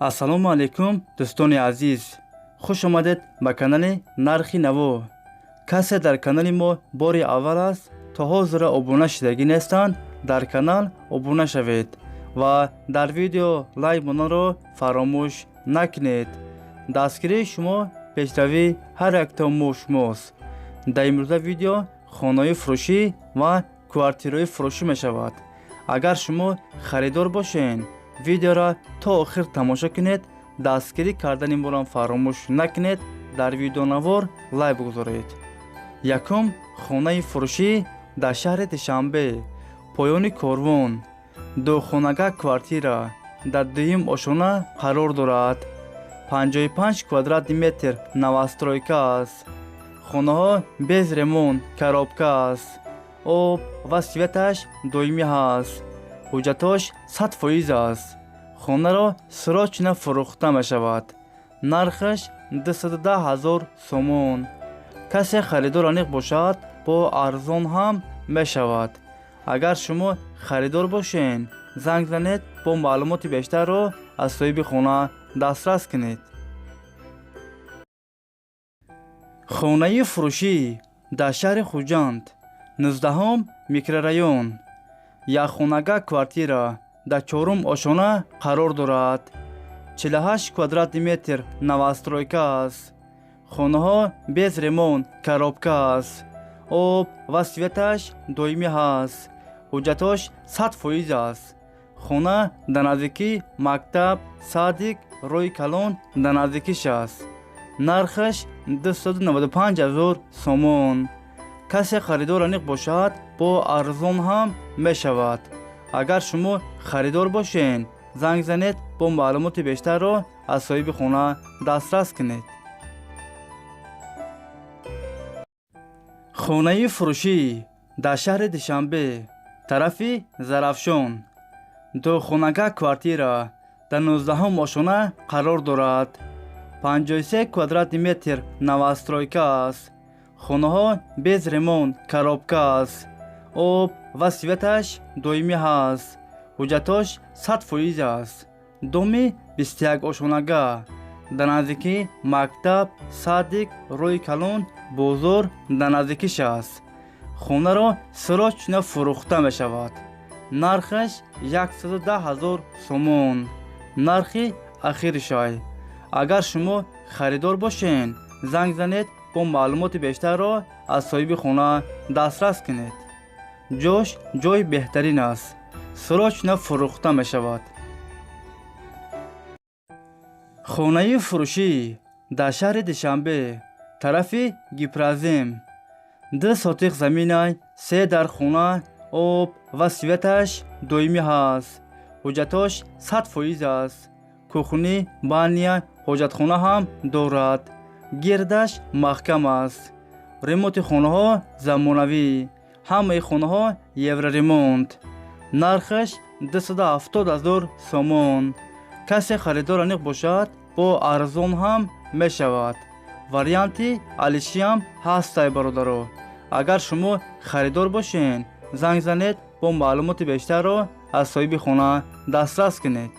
ассалому алайкум дӯстони азиз, хуш омадед ба канали Нархи Наво. Касе дар канали мо бори аввал аст, то ҳозира обуна шудагӣ нестанд, дар канал обуна шавед ва дар видео лайк монанро фаромӯш накунед. дастгирии шумо пешравии ҳар якта мо шумост. дар имрӯза видео хонаҳои фурӯшӣ ва квартираҳои фурӯшӣ мешавад. агар шумо харидор бошед, видеоро то охир тамошо кунед, дастгирӣ кардани моро фаромӯш накунед, дар видеонавор лайк бигузоред. якум хонаи фурӯшӣ дар шаҳри Душанбе, поёни корвон. духонага квартира дар дуюм ошона қарор дорад. 55 квадрати метр новостройка аст. хонаҳо без ремонт, коробка аст. об ва светаш доимӣ аст. ҳуҷҷатош 100% аст. хонаро срочно фурӯхта мешавад. нархаш 210 000 сомон. касе харидор аниқ бошад, бо арзон ҳам мешавад. агар шумо харидор бошед, занг занед, бо маълумоти бештарро аз соҳиби хона дастрас кунед. хонаи фурӯшӣ дар шаҳри Хуҷанд, 19 микрорайон. якхонага квартира дар 4 ошона қарор дорад. 48 квадрати метр новостройка аст. хонаҳо без ремонт, коробка аст. об ва светаш доимӣ аст. ҳуҷҷатош 100% аст. хона дар наздикии мактаб Садик роҳи калон дар наздикиш аст. нархаш 295 000 сомон. касе харидор аниқ бошад, бо арзон ҳам мешавад. агар шумо харидор бошед, занг занед, бо маълумоти бештарро аз соҳиби хона дастрас кунед. хонаи фурӯшӣ дар шаҳри Душанбе, тарафи Зарафшон. духонага квартира дар 19 ошона қарор дорад. 53 квадрати метр новостройка аст. хонаҳо без ремонт, коробка аст. об ва светаш доимӣ аст. ҳуҷҷатош 100% аст. доми 21 ошонага дар наздикии мактаб Садик роҳи калон бозор дар наздикиш аст. хонаро срочно фурӯхта мешавад. нархаш 110 000 сомон. нархи ахиришай. агар шумо харидор бошед, занг занед, бо маълумоти бештарро аз соҳиби хона дастрас кунед. ҷош ҷои беҳтарин аст. срочно фурӯхта мешавад. хонаи фурӯшӣ дар шаҳри Душанбе, тарафи Гипразим. 2 сотиқ заминай, 3 дар хона, об ва светаш доимӣ аст. ҳуҷҷатош 100% аст. кухни, баня, ҳоҷатхона ҳам дорад. гирдаш маҳкам аст. ремонти хонаҳо замонавӣ. ҳамаи хонаҳо евроремонт. нархаш 270 000 сомон. касе харидор аниқ бошад, бо арзон ҳам мешавад. варианти алишиам ҳастай бародаро. агар шумо харидор бошед, занг занед, бо маълумоти бештарро аз соҳиби хона дастрас кунед.